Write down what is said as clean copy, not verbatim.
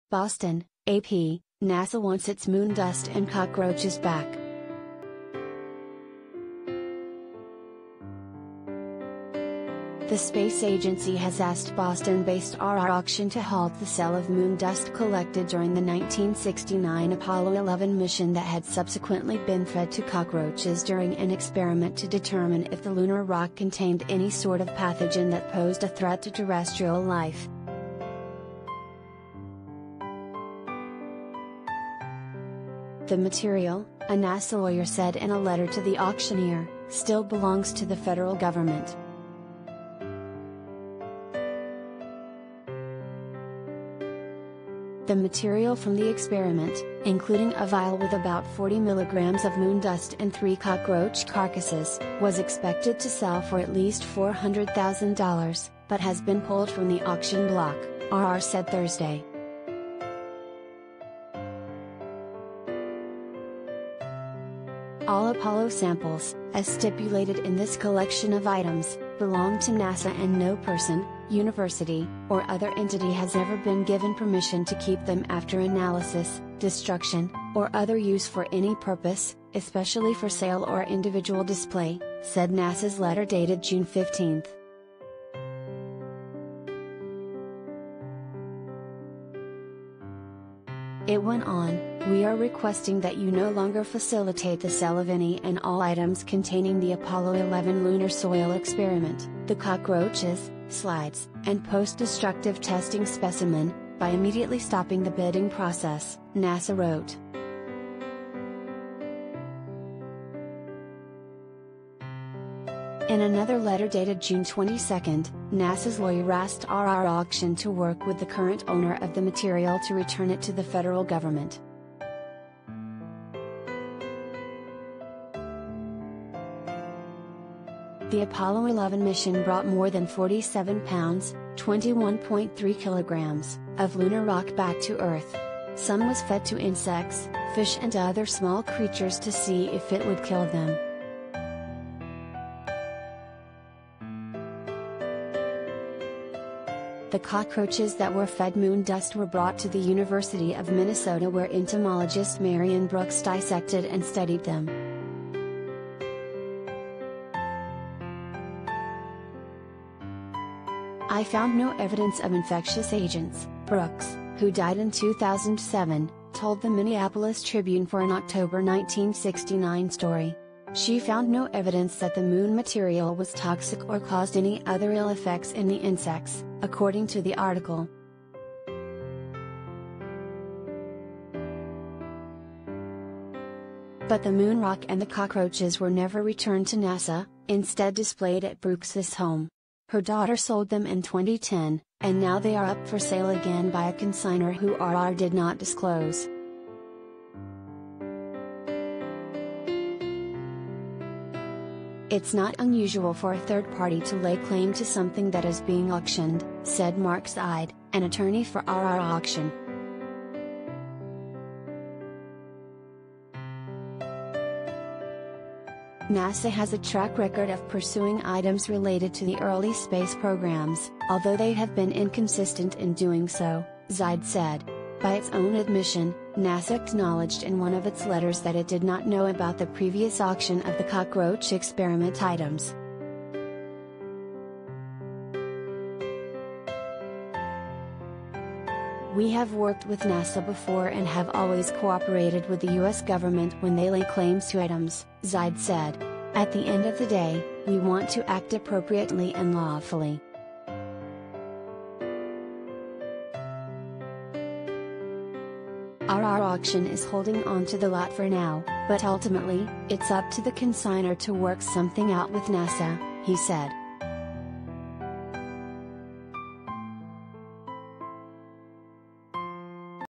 Boston, AP, NASA wants its moon dust and cockroaches back. The space agency has asked Boston-based RR Auction to halt the sale of moon dust collected during the 1969 Apollo 11 mission that had subsequently been fed to cockroaches during an experiment to determine if the lunar rock contained any sort of pathogen that posed a threat to terrestrial life. The material, a NASA lawyer said in a letter to the auctioneer, still belongs to the federal government. The material from the experiment, including a vial with about 40 milligrams of moon dust and 3 cockroach carcasses, was expected to sell for at least $400,000, but has been pulled from the auction block, RR said Thursday. All Apollo samples, as stipulated in this collection of items, belong to NASA and no person, university, or other entity has ever been given permission to keep them after analysis, destruction, or other use for any purpose, especially for sale or individual display, said NASA's letter dated June 15. It went on, "We are requesting that you no longer facilitate the sale of any and all items containing the Apollo 11 lunar soil experiment, the cockroaches, slides, and post-destructive testing specimen, by immediately stopping the bidding process," NASA wrote. In another letter dated June 22, NASA's lawyer asked RR Auction to work with the current owner of the material to return it to the federal government. The Apollo 11 mission brought more than 47 pounds, 21.3 kilograms, of lunar rock back to Earth. Some was fed to insects, fish and other small creatures to see if it would kill them. The cockroaches that were fed moon dust were brought to the University of Minnesota, where entomologist Marion Brooks dissected and studied them. "I found no evidence of infectious agents," Brooks, who died in 2007, told the Minneapolis Tribune for an October 1969 story. She found no evidence that the moon material was toxic or caused any other ill effects in the insects, according to the article. But the moon rock and the cockroaches were never returned to NASA, instead displayed at Brooks's home. Her daughter sold them in 2010, and now they are up for sale again by a consignor who RR did not disclose. "It's not unusual for a third party to lay claim to something that is being auctioned," said Mark Zide, an attorney for RR Auction. NASA has a track record of pursuing items related to the early space programs, although they have been inconsistent in doing so, Zide said. By its own admission, NASA acknowledged in one of its letters that it did not know about the previous auction of the cockroach experiment items. "We have worked with NASA before and have always cooperated with the U.S. government when they lay claims to items," Zide said. "At the end of the day, we want to act appropriately and lawfully." RR Auction is holding on to the lot for now, but ultimately, it's up to the consignor to work something out with NASA, he said.